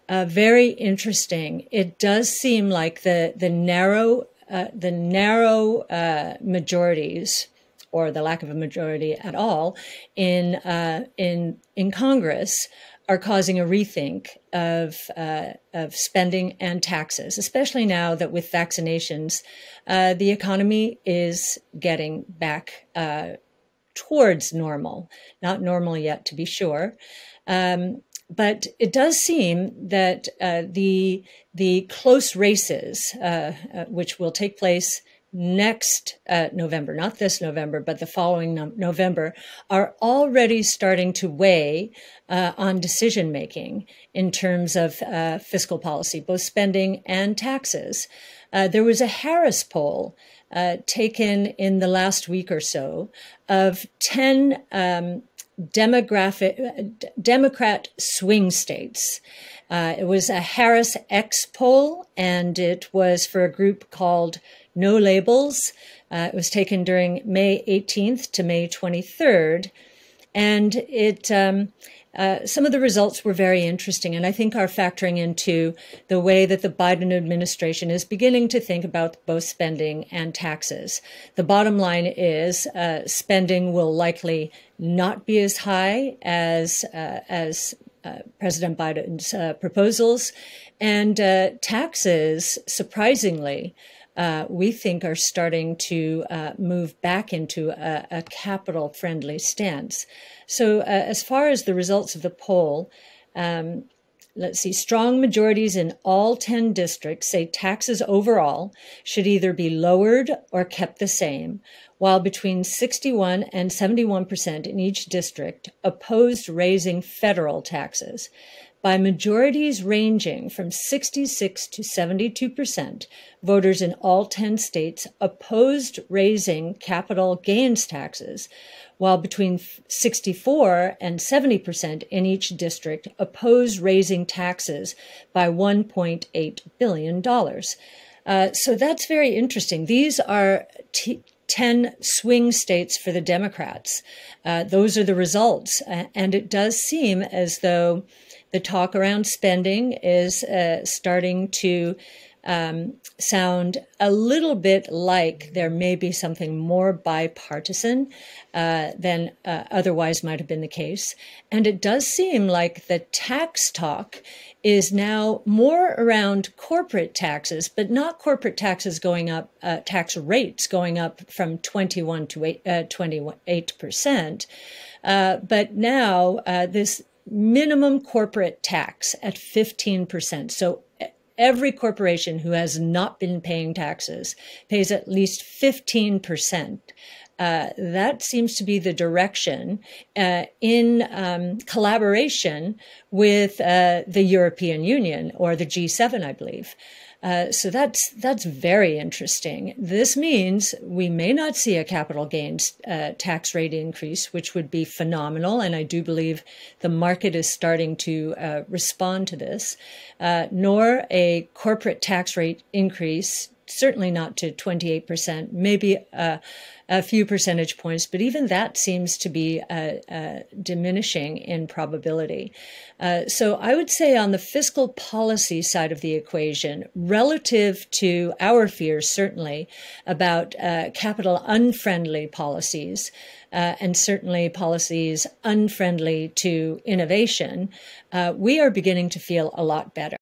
Very interesting. It does seem like the narrow majorities, or the lack of a majority at all, in Congress, are causing a rethink of spending and taxes, especially now that with vaccinations, the economy is getting back towards normal. Not normal yet, to be sure. But it does seem that the close races, which will take place next November, not this November, but the following November, are already starting to weigh on decision making in terms of fiscal policy, both spending and taxes. There was a Harris poll taken in the last week or so of 10 Democrat swing states. It was a Harris X poll, and it was for a group called No Labels. It was taken during May 18th to May 23rd. And some of the results were very interesting, and I think are factoring into the way that the Biden administration is beginning to think about both spending and taxes. The bottom line is spending will likely not be as high as President Biden's proposals, and taxes, surprisingly, we think are starting to move back into a capital-friendly stance. So as far as the results of the poll, let's see, strong majorities in all 10 districts say taxes overall should either be lowered or kept the same, while between 61 and 71% in each district opposed raising federal taxes. By majorities ranging from 66 to 72%, voters in all 10 states opposed raising capital gains taxes, while between 64 and 70% in each district opposed raising taxes by $1.8 billion. So that's very interesting. These are 10 swing states for the Democrats. Those are the results. And it does seem as though the talk around spending is starting to sound a little bit like there may be something more bipartisan than otherwise might have been the case. And it does seem like the tax talk is now more around corporate taxes, but not corporate taxes going up, tax rates going up from 21 to 28%, but now this minimum corporate tax at 15%. So every corporation who has not been paying taxes pays at least 15%. That seems to be the direction in collaboration with the European Union, or the G7, I believe. So that's very interesting. This means we may not see a capital gains tax rate increase, which would be phenomenal, and I do believe the market is starting to respond to this, nor a corporate tax rate increase, certainly not to 28%, maybe a few percentage points, but even that seems to be diminishing in probability. So I would say on the fiscal policy side of the equation, relative to our fears, certainly, about capital unfriendly policies, and certainly policies unfriendly to innovation, we are beginning to feel a lot better.